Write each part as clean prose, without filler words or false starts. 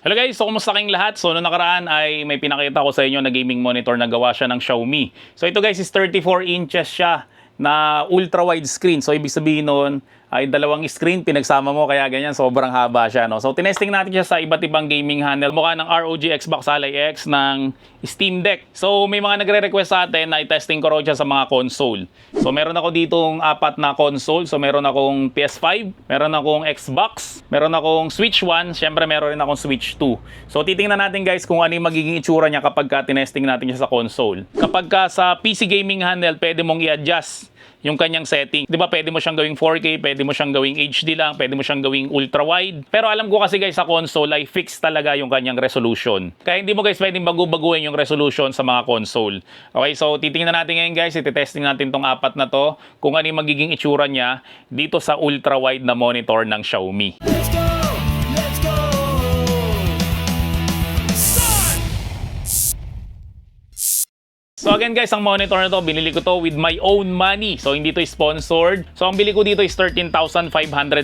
Hello guys, so kumusta kayong lahat? So noong nakaraan ay may pinakita ko sa inyo na gaming monitor na gawa siya ng Xiaomi. So ito guys is 34 inches siya na ultra wide screen. So ibig sabihin nun ay dalawang screen pinagsama mo kaya ganyan sobrang haba siya, no. So tinesting natin siya sa iba't ibang gaming handle. Mukha ng ROG Xbox Ally X ng Steam Deck. So may mga nagre-request sa atin na i-testing ko raw siya sa mga console. So meron ako ditong 4 na console. So meron akong PS5, meron akong Xbox, meron akong Switch 1, syempre meron rin akong Switch 2. So titingnan natin guys kung ano yung magiging itsura niya kapag tinesting natin siya sa console. Kapag sa PC gaming handle, pwede mong i-adjust yung kanyang setting. Di ba pwede mo siyang gawing 4K, pwede mo siyang gawing HD lang, pwede mo siyang gawing ultra wide. Pero alam ko kasi guys sa console ay fixed talaga yung kanyang resolution. Kaya hindi mo guys pwedeng bago-baguhin yung resolution sa mga console. Okay, so titingnan natin ngayon guys, ititesting natin tong 4 na to kung ano yung magiging itsura niya dito sa ultra wide na monitor ng Xiaomi. So again guys, ang monitor na to, binili ko to with my own money. So hindi to sponsored. So ang bili ko dito is 13,500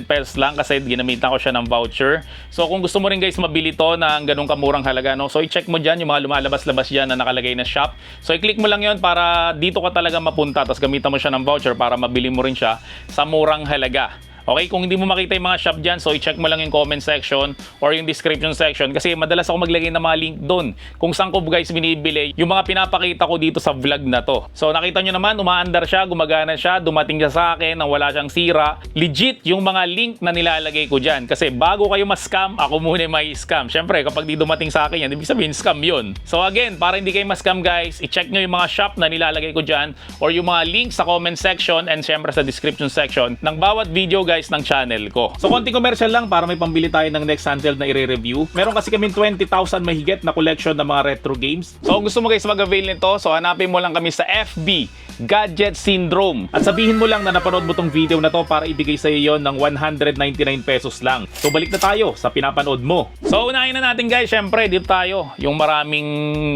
pesos lang kasi ginamitan ko siya ng voucher. So kung gusto mo rin guys mabili to ng ganung kamurang halaga, no? So i-check mo dyan yung mga lumalabas-labas dyan na nakalagay na shop. So i-click mo lang yon para dito ka talaga mapunta. Tapos gamitan mo siya ng voucher para mabili mo rin siya sa murang halaga. Okay, kung hindi mo makita yung mga shop dyan, so i-check mo lang yung comment section or yung description section kasi madalas ako maglagay ng mga link doon kung saan ko guys binibili yung mga pinapakita ko dito sa vlog na to. So nakita nyo naman, umaandar siya, gumagana siya, dumating siya sa akin nang wala siyang sira. Legit yung mga link na nilalagay ko dyan kasi bago kayo ma-scam, ako muna may scam. Syempre, kapag di dumating sa akin yan, ibig sabihin scam yun. So again, para hindi kayo ma-scam guys, i-check nyo yung mga shop na nilalagay ko dyan or yung mga links sa comment section and syempre sa description section ng bawat video guys ng channel ko. So konting commercial lang para may pambili tayo ng next handheld na i-review. Meron kasi kaming 20,000 mahigit na collection ng mga retro games. So kung gusto mo guys mag-avail nito, so hanapin mo lang kami sa FB Gadget Syndrome at sabihin mo lang na napanood mo tong video na to para ibigay sa iyo yon ng 199 pesos lang. So balik na tayo sa pinapanood mo. So unahin na natin guys, syempre dito tayo yung maraming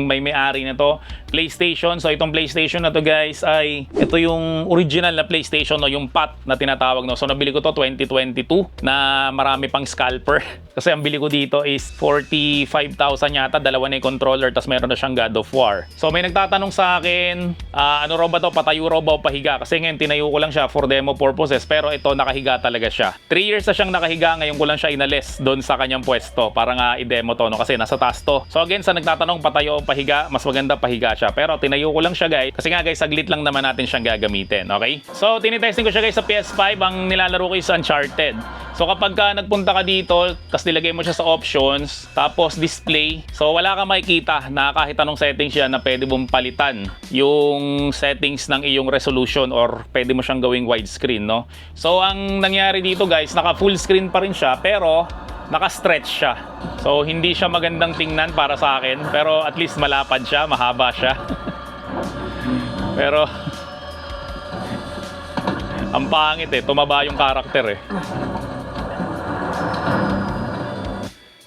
may-ari na to, PlayStation. So itong PlayStation na to guys ay ito yung original na PlayStation, no, yung PAT na tinatawag, no. So nabili ko to 2022 na marami pang scalper kasi ang bili ko dito is 45,000 yata, dalawa na yung controller tapos meron na siyang God of War. So may nagtatanong sa akin, ano raw ba to, patayo raw ba o pahiga? Kasi ngayon tinayo ko lang siya for demo purposes pero ito nakahiga talaga siya. 3 years na siyang nakahiga, ngayon ko lang siya inalis doon sa kanyang pwesto para nga i-demo to, no, kasi nasa taas to. So again, sa nagtatanong patayo o pahiga, mas maganda pahiga siya. Pero tinayo ko lang siya guys kasi nga guys saglit lang naman natin siyang gagamitin, okay? So tinitesting ko siya guys sa PS5, ang nilalaro ko is Uncharted. So kapag nagpunta ka dito, tapos nilagay mo siya sa options, tapos display, so wala kang makikita na kahit anong settings siya na pwede mong palitan yung settings ng iyong resolution or pwede mo siyang gawing widescreen, no? So ang nangyari dito guys, naka full screen pa rin siya pero naka-stretch siya. So hindi siya magandang tingnan para sa akin pero at least malapad siya, mahaba siya. Pero ang pangit tumaba yung karakter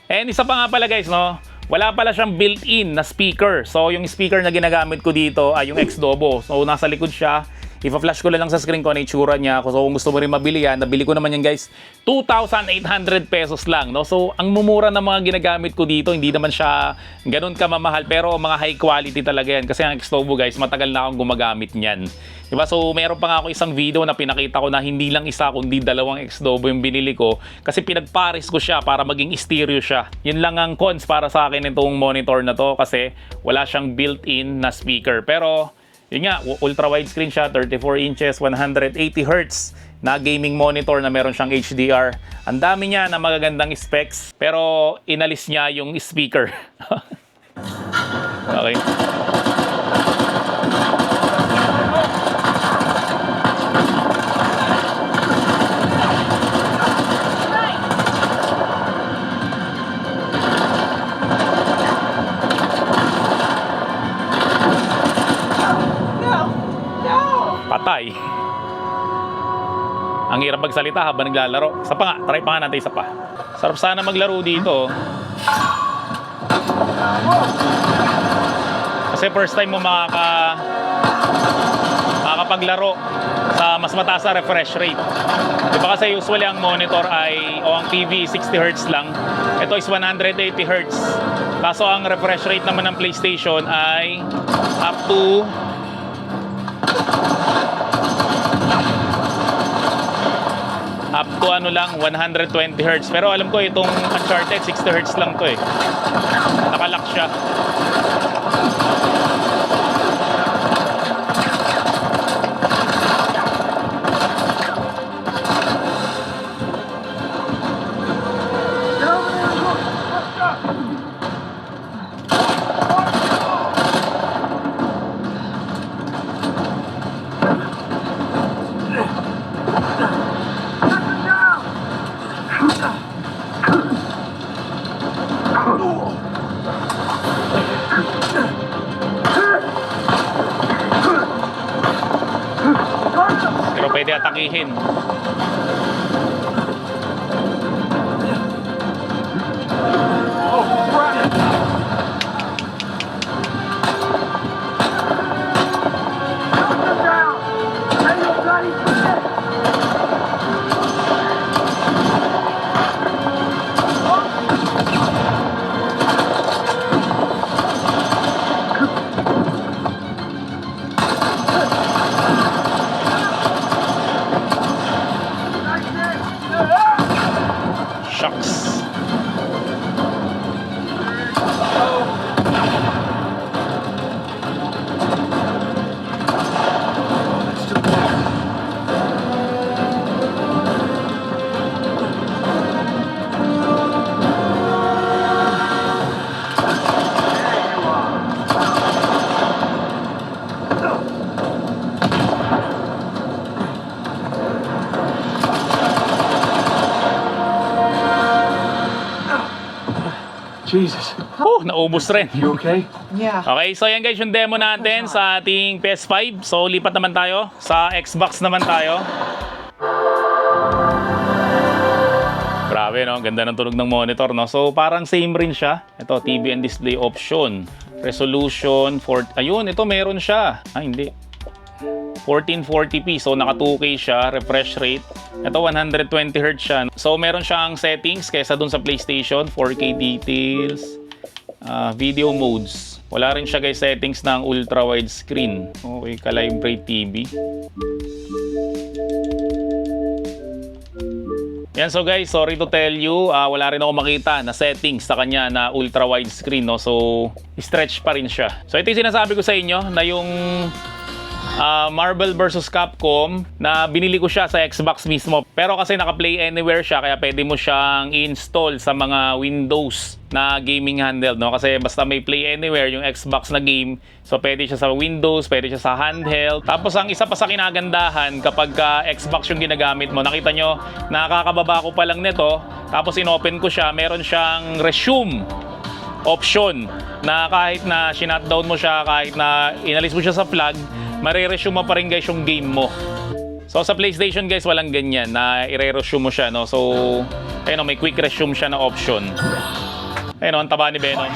And isa pa nga pala guys, no, wala pala siyang built-in na speaker. So yung speaker na ginagamit ko dito ay yung X-Dobo. So nasa likod siya. Ipa-flash ko lang sa screen ko na itsura niya. So kung gusto mo rin mabili yan, nabili ko naman yan guys, 2,800 pesos lang, no? So ang mumura ng mga ginagamit ko dito, hindi naman siya ganun kamamahal, pero mga high quality talaga yan. Kasi ang X-Dobo guys, matagal na akong gumagamit niyan. Diba? So meron pa nga ako isang video na pinakita ko na hindi lang isa kundi dalawang X-Dobo yung binili ko kasi pinagpares ko siya para maging stereo siya. Yun lang ang cons para sa akin itong monitor na to kasi wala siyang built-in na speaker. Pero yun nga, ultra wide screen siya, 34 inches, 180 Hz na gaming monitor na meron siyang HDR. Ang dami niya na magagandang specs pero inalis niya yung speaker. Okay. Patay. Ang hirap magsalita habang naglalaro. Isa pa nga, try pa nga natin isa pa. Sarap sana maglaro dito. Kasi first time mo makapaglaro sa mas mataas na refresh rate. Di ba kasi usually ang monitor ay, o ang TV 60Hz lang. Ito is 180Hz. Kaso ang refresh rate naman ng PlayStation ay up to ano lang, 120Hz. Pero alam ko itong Uncharted 60Hz lang to eh. Nakalock siya. Pero pwede atakihin. Shucks. Jesus. Naubos rin. You okay? Yeah. Okay, so yan guys yung demo natin sa ating PS5. So lipat naman tayo. Sa Xbox naman tayo. Grabe no, ganda ng tunog ng monitor no. So parang same rin siya. Ito, TV and display option. Resolution, ayun, ito meron siya. Hindi. 1440p, so naka 2K siya, refresh rate. Ito 120Hz siya. So meron siyang settings kaysa dun sa PlayStation, 4K details, video modes. Wala rin siya guys settings ng ultra wide screen. Okay, Calibrate TV. Yan, so guys, sorry to tell you, wala rin ako makita na settings sa kanya na ultra wide screen, no? So stretch pa rin siya. So ito yung sinasabi ko sa inyo na yung Marvel vs. Capcom na binili ko siya sa Xbox mismo. Pero kasi naka-play anywhere siya kaya pwede mo siyang i-install sa mga Windows na gaming handheld, no? Kasi basta may play anywhere yung Xbox na game, so pwede siya sa Windows, pwede siya sa handheld. Tapos ang isa pa sa kinagandahan kapag Xbox yung ginagamit mo, nakita nyo, nakakababa ko pa lang nito, tapos in-open ko siya, meron siyang resume option na kahit na shutdown mo siya, kahit na inalis mo siya sa flag, mare-resume mo pa rin guys yung game mo. So sa PlayStation guys walang ganyan na i-resume mo siya, no. So ayun, may quick resume siya na option. Ayun, ang taba ni Venom.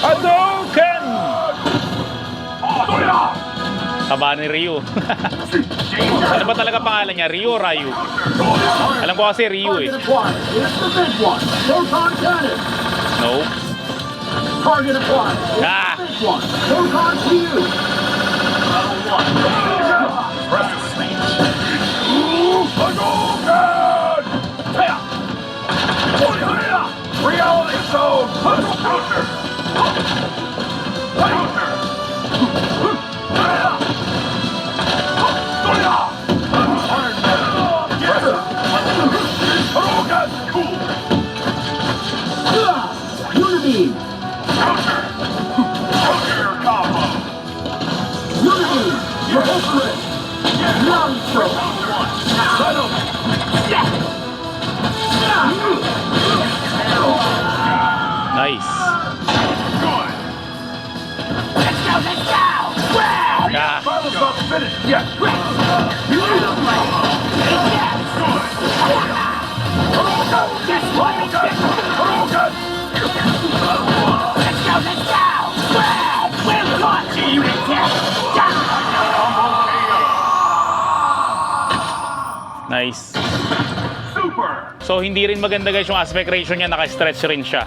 Hadouken! Taba ni Ryu. Ano ba talaga pangalan niya? Ryu o Ryu? Alam ko kasi Ryu eh. No. Ah! Yeah. Battle's not finished yet. Nice. Super. So, hindi rin maganda guys yung aspect ratio niya, naka-stretch rin siya.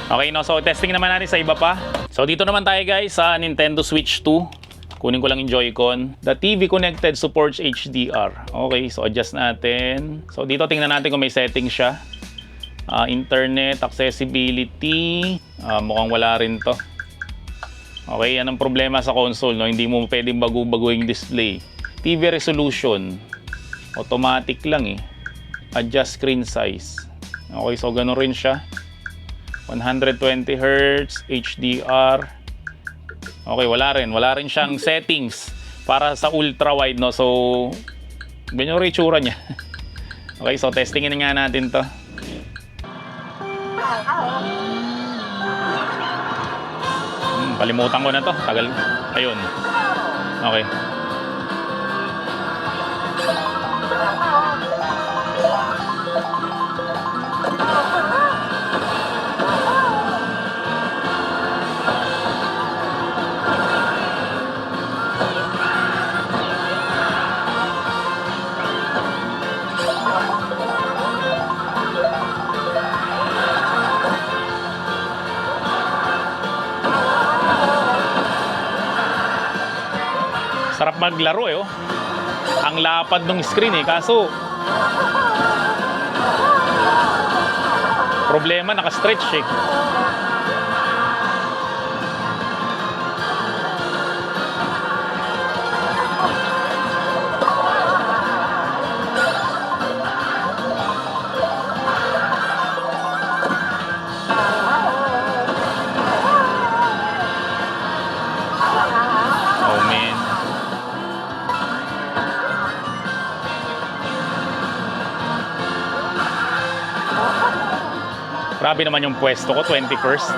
Okay, no? So, testing naman natin sa iba pa. So, dito naman tayo guys sa Nintendo Switch 2. Kunin ko lang yung Joy-Con. The TV connected supports HDR. Okay, so adjust natin. So, dito tingnan natin kung may setting siya. Internet, accessibility. Mukhang wala rin to. Okay, yan ang problema sa console, no? Hindi mo pwedeng bago-baguhin display. TV resolution. Automatic lang eh. Adjust screen size. Okay, so ganun rin siya. 120 Hz, HDR. Okay, wala rin siyang settings para sa ultra wide, no. So ganyan rin itsura niya. Okay, so testingin nga natin 'to. Kalimutan ko na 'to. Tagal. Ayun. Okay. Sarap maglaro eh, oh. Ang lapad ng screen eh, kaso problema naka-stretch eh. Oh man. Grabe naman yung pwesto ko, 21st.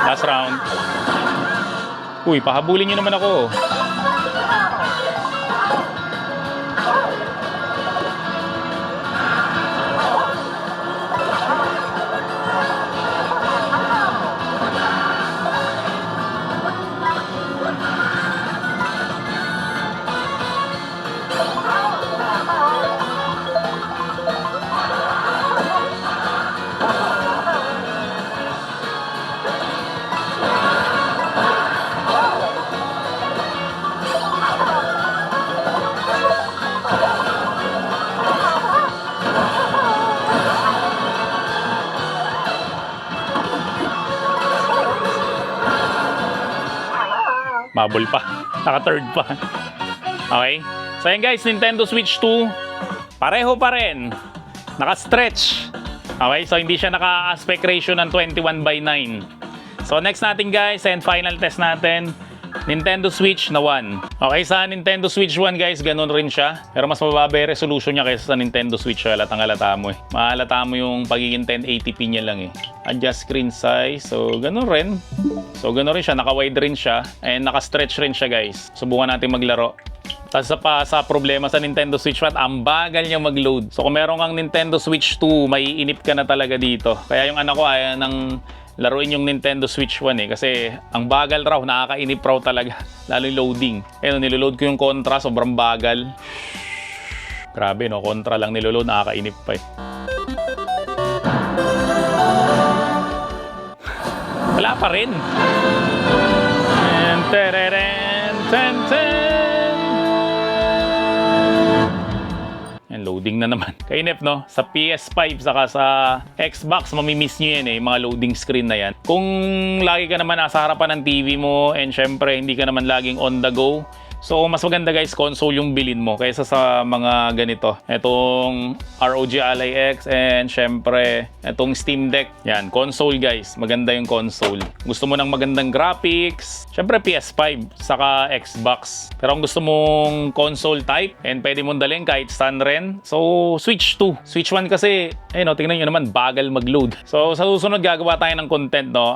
Last round. Uy, pahabulin nyo naman ako. Bubble pa. Naka-third pa. Okay? So yan guys, Nintendo Switch 2. Pareho pa rin. Naka-stretch. Okay? So hindi siya naka-aspect ratio ng 21:9. So next natin guys, and final test natin, Nintendo Switch na 1. Okay, sa Nintendo Switch 1 guys, ganun rin siya. Pero mas mababa yung resolution niya kaysa sa Nintendo Switch. Halatang-halata mo eh. Mahalata mo yung pagiging 1080p niya lang eh. Adjust screen size. So, ganun rin. So, ganun rin siya. Naka-wide rin siya. And naka-stretch rin siya guys. Subukan natin maglaro. Tapos sa problema sa Nintendo Switch 1, ang bagal niya mag-load. So, kung meron kang Nintendo Switch 2, may inip ka na talaga dito. Kaya yung anak ko ayaw ng laruin yung Nintendo Switch 1 eh. Kasi ang bagal raw, nakakainip raw talaga. Lalo yung loading. Ayun, niloload ko yung Contra, sobrang bagal. Grabe no, Contra lang niloload, nakakainip pa eh. Wala pa rin. Loading na naman. Kainip no? Sa PS5 saka sa Xbox, mamimiss nyo yan eh, mga loading screen na yan. Kung lagi ka naman nasa harapan ng TV mo and syempre hindi ka naman laging on the go, So, mas maganda guys, console yung bilin mo kaysa sa mga ganito. Itong ROG Ally X and syempre, itong Steam Deck. Yan, console guys. Maganda yung console. Gusto mo ng magandang graphics, syempre PS5, saka Xbox. Pero kung gusto mong console type, and pwede mong dalhin kahit stand rin, so Switch 2. Switch 1 kasi, ayun o, tingnan nyo naman, bagal mag-load. So, sa susunod gagawa tayo ng content, no?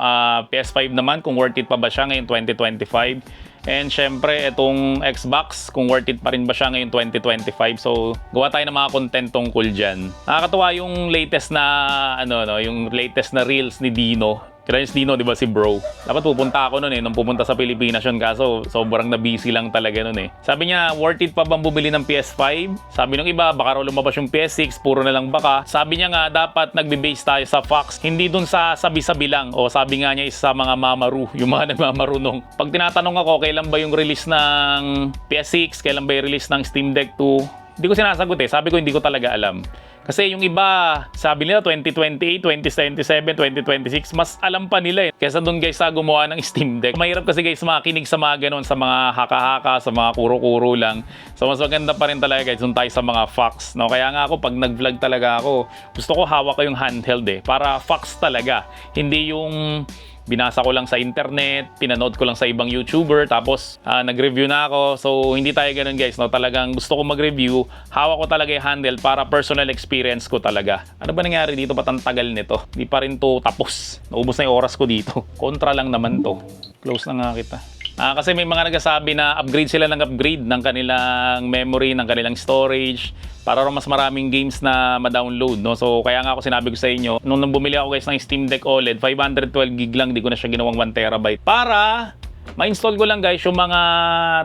PS5 naman, kung worth it pa ba siya ngayon 2025. And syempre, itong Xbox, kung worth it pa rin ba siya ngayon 2025. So, gawa tayo ng mga content tungkol dyan. Nakakatuwa yung latest na, yung latest na reels ni Dino. Kaya si Dino, di ba, si bro? Dapat pupunta ako nun nung pumunta sa Pilipinas yun. Kaso, sobrang na-busy lang talaga nun Sabi niya, worth it pa bang bumili ng PS5? Sabi nung iba, baka raw lumabas yung PS6, puro na lang baka. Sabi niya nga, dapat nagbe-base tayo sa facts. Hindi dun sa sabi-sabi lang. O sabi nga niya, isa sa mga mamaru, yung mga nagmamarunong. Pag tinatanong ako, kailan ba yung release ng PS6? Kailan ba yung release ng Steam Deck 2? Hindi ko sinasagot Sabi ko, hindi ko talaga alam. Kasi yung iba, sabi nila 2028, 2027, 2026, mas alam pa nila kaysa doon guys sa gumawa ng Steam Deck. Mahirap kasi guys makinig sa mga ganun, sa mga haka-haka, sa mga kuro-kuro lang. So mas maganda pa rin talaga guys, doon tayo sa mga facts. No? Kaya nga ako, pag nag-vlog talaga ako, gusto ko hawak ko yung handheld para facts talaga. Hindi yung binasa ko lang sa internet, pinanood ko lang sa ibang YouTuber, tapos nag-review na ako. So, hindi tayo ganun guys, no? Talagang gusto ko mag-review, hawak ko talaga yung handle para personal experience ko talaga. Ano ba nangyari dito? Ba't ang tagal nito? Hindi pa rin to tapos. Naubos na yung oras ko dito. Kontra lang naman to. Close na nga kita. Kasi may mga nagsasabi na upgrade sila ng upgrade ng kanilang memory, ng kanilang storage para mas maraming games na ma-download, no? So kaya nga ako sinabi ko sa inyo, nung bumili ako guys ng Steam Deck OLED, 512 gig lang, di ko na siya ginawang 1 terabyte para ma-install ko lang guys yung mga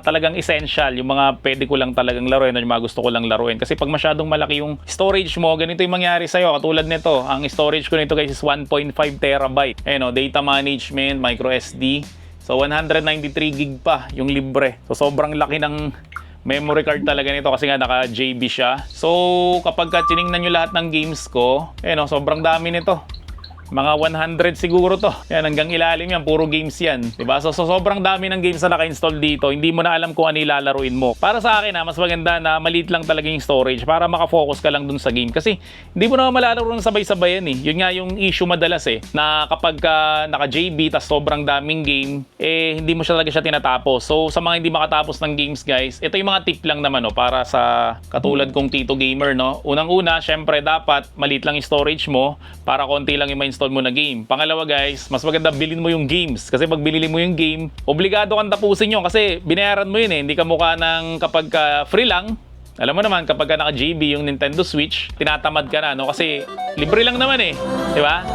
talagang essential, yung mga pwede ko lang talagang laruin, yung mga gusto ko lang laruin. Kasi pag masyadong malaki yung storage mo, ganito yung mangyari sa'yo. Katulad nito, ang storage ko nito guys is 1.5 terabyte. Data management, micro SD. So 193 gig pa yung libre. So sobrang laki ng memory card talaga nito kasi nga naka JB siya. So kapag tiningnan nyo lahat ng games ko, sobrang dami nito. Mga 100 siguro to. Yan, hanggang ilalim yan. Puro games yan. Diba? So sobrang dami ng games na naka-install dito. Hindi mo na alam kung ano ilalaruin mo. Para sa akin, mas maganda na maliit lang talaga yung storage para makafocus ka lang dun sa game. Kasi hindi mo na malalaro ng sabay-sabay yan Yun nga yung issue madalas na kapag naka-JB tas sobrang daming game, hindi mo siya talaga siya tinatapos. So sa mga hindi makatapos ng games guys, ito yung mga tip lang naman para sa katulad kong Tito Gamer. No? Unang-una, syempre dapat maliit lang yung storage mo para konti lang yung ma-install mo na game. Pangalawa guys, mas maganda bilhin mo yung games. Kasi pag binili mo yung game, obligado kang tapusin yun kasi binayaran mo yun Hindi ka mukha ng kapag free lang. Alam mo naman, kapag naka-JB yung Nintendo Switch, tinatamad ka na, no? Kasi libre lang naman di ba?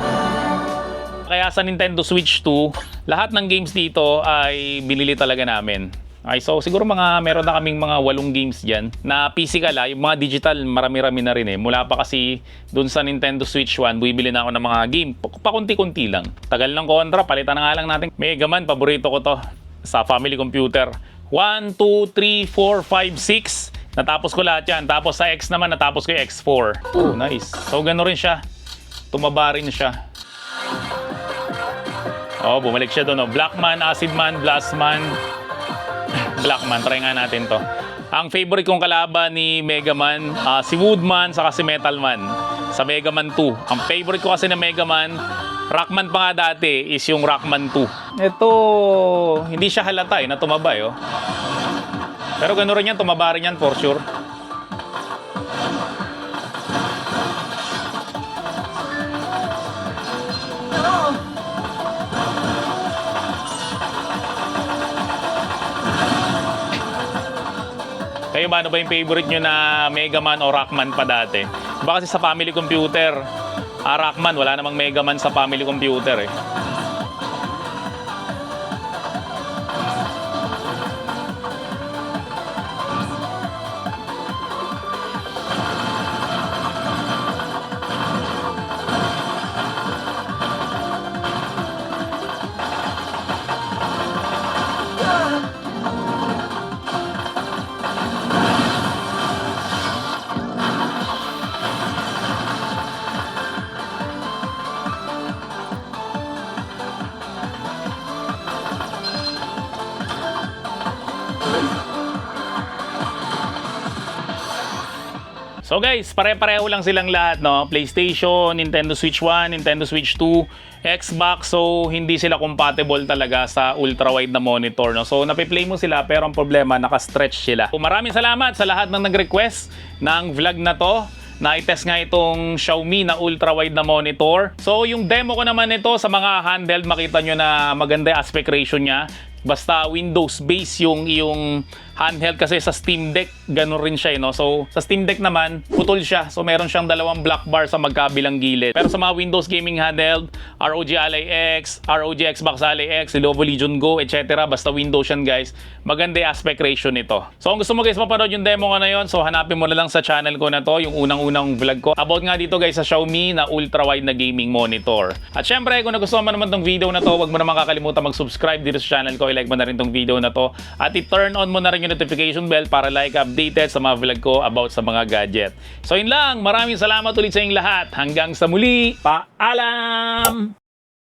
Kaya sa Nintendo Switch 2, lahat ng games dito ay binili talaga namin. Okay, so siguro meron na kaming mga 8 games dyan na physical yung mga digital marami-rami na rin Mula pa kasi dun sa Nintendo Switch 1, bibili na ako ng mga game, pakunti-kunti lang. Tagal ng Contra, palitan na nga lang natin. Mega Man, paborito ko to sa family computer. 1, 2, 3, 4, 5, 6. Natapos ko lahat yan. Tapos sa X naman, natapos ko yung X4. Oh, nice. So gano'n rin siya. Tumaba rin siya. Oh, bumalik siya doon. Blackman, Acidman, Blastman. Blackman, try nga natin to. Ang favorite kong kalaban ni Mega Man, si Woodman saka si Metalman sa Mega Man 2. Ang favorite ko kasi na Mega Man, Rockman pa nga dati, is yung Rockman 2. Ito, hindi siya halata na tumaba Pero gano'n rin yan, tumaba rin yan for sure. Kayo ba, ano ba yung favorite nyo na Mega Man o Rockman pa dati? Baka kasi sa family computer, Rockman, wala namang Mega Man sa family computer So guys, pare-pareho lang silang lahat, no? PlayStation, Nintendo Switch 1, Nintendo Switch 2, Xbox. So hindi sila compatible talaga sa ultra-wide na monitor, no? So napi-play mo sila pero ang problema, naka-stretch sila. So, maraming salamat sa lahat ng nag-request ng vlog na to. Na-test nga itong Xiaomi na ultra-wide na monitor. So yung demo ko naman ito sa mga handheld, makita nyo na maganda yung aspect ratio niya. Basta Windows base yung iyong handheld, kasi sa Steam Deck ganun rin siya, no? So sa Steam Deck naman putol siya, so meron siyang dalawang black bar sa magkabilang gilid. Pero sa mga Windows gaming handheld, ROG Ally X, ROG Xbox Ally X, Lenovo Legion Go, etc., basta Windows yan guys, maganda yung aspect ratio nito. So kung gusto mo guys mapanood yung demo ko na yun, so hanapin mo na lang sa channel ko na to, yung unang-unang vlog ko about nga dito guys sa Xiaomi na ultra-wide na gaming monitor. At syempre kung nagustuhan mo naman tong video na to, wag mo naman kakalimutan mag-subscribe dito sa channel ko, i-like mo na rin tong video na to, at i-turn on mo na rin yung notification bell para like updated sa mga vlog ko about sa mga gadget. So yun lang, maraming salamat ulit sa inyong lahat. Hanggang sa muli, paalam!